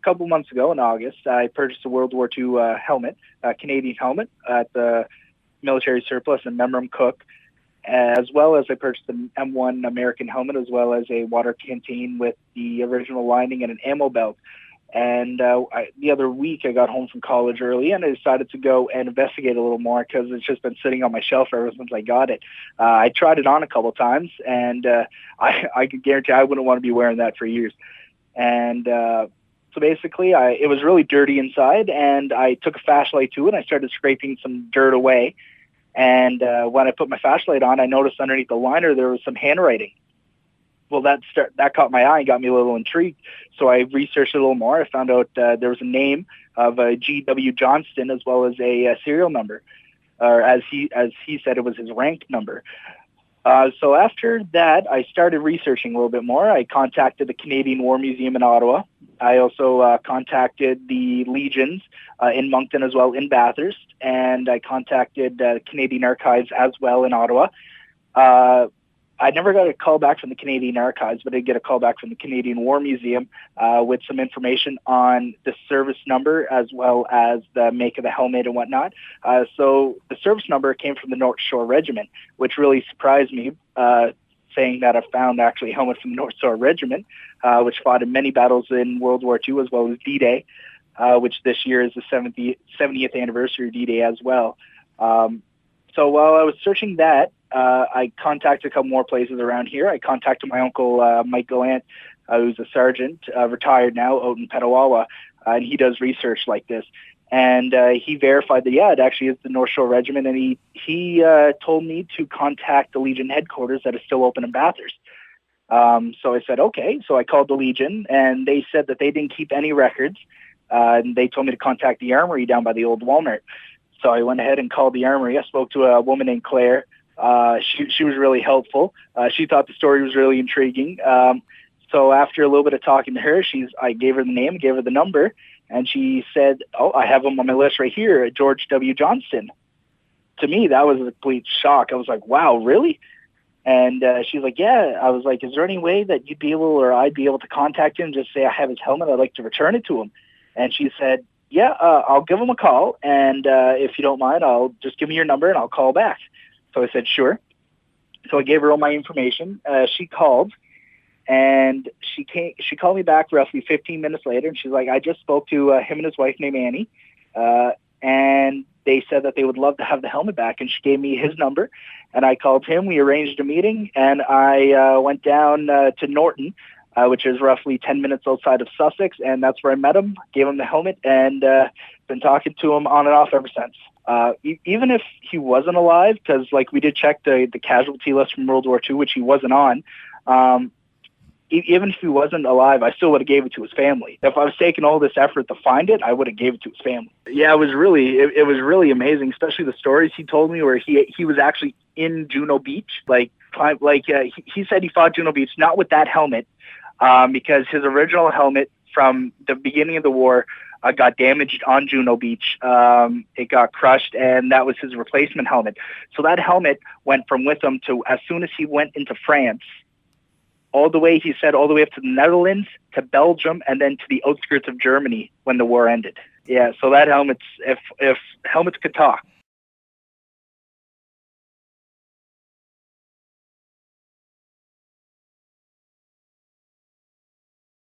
couple months ago in August, I purchased a World War II helmet, a Canadian helmet at the military surplus in Memram Cook, as well as I purchased an M1 American helmet, as well as a water canteen with the original lining and an ammo belt. And the other week, I got home from college early, and I decided to go and investigate a little more because it's just been sitting on my shelf ever since I got it. I tried it on a couple of times, and I could guarantee I wouldn't want to be wearing that for years. And so basically, it was really dirty inside, and I took a flashlight to it, and I started scraping some dirt away. And when I put my flashlight on, I noticed underneath the liner there was some handwriting. Well, that caught my eye and got me a little intrigued. So I researched it a little more. I found out there was a name of G.W. Johnston as well as a serial number, or as he said, it was his rank number. So after that, I started researching a little bit more. I contacted the Canadian War Museum in Ottawa. I also contacted the Legions in Moncton as well in Bathurst, and I contacted Canadian Archives as well in Ottawa. I never got a call back from the Canadian Archives, but I did get a call back from the Canadian War Museum with some information on the service number as well as the make of the helmet and whatnot. So the service number came from the North Shore Regiment, which really surprised me, saying that I found actually a helmet from the North Shore Regiment, which fought in many battles in World War II as well as D-Day, which this year is the 70th anniversary of D-Day as well. So while I was searching that, I contacted a couple more places around here. I contacted my uncle, Mike Gallant, who's a sergeant, retired now, out in Petawawa, and he does research like this. And he verified that, yeah, it actually is the North Shore Regiment, and he told me to contact the Legion headquarters that is still open in Bathurst. So I said, okay. So I called the Legion, and they said that they didn't keep any records, and they told me to contact the armory down by the old Walmart. So I went ahead and called the armory. I spoke to a woman named Claire. She was really helpful. She thought the story was really intriguing. So after a little bit of talking to her, I gave her the name, gave her the number, and she said, oh, I have him on my list right here, George W. Johnston. To me, that was a complete shock. I was like, wow, really? And she's like, yeah. I was like, is there any way that you'd be able or I'd be able to contact him and just say I have his helmet, I'd like to return it to him? And she said, yeah, I'll give him a call, and if you don't mind, I'll just give me your number and I'll call back. So I said, sure. So I gave her all my information. She called, and she called me back roughly 15 minutes later, and she's like, I just spoke to him and his wife named Annie, and they said that they would love to have the helmet back, and she gave me his number, and I called him. We arranged a meeting, and I went down to Norton, which is roughly 10 minutes outside of Sussex, and that's where I met him, gave him the helmet, and been talking to him on and off ever since. Even if he wasn't alive, because like we did check the casualty list from World War II, which he wasn't on, even if he wasn't alive, I still would have gave it to his family. If I was taking all this effort to find it, I would have gave it to his family. Yeah, it was really amazing, especially the stories he told me where he was actually in Juno Beach. He said he fought Juno Beach, not with that helmet, because his original helmet from the beginning of the war got damaged on Juno Beach. It got crushed, and that was his replacement helmet. So that helmet went from with him to, as soon as he went into France, all the way up to the Netherlands, to Belgium, and then to the outskirts of Germany when the war ended. Yeah, so that helmet's, if helmets could talk.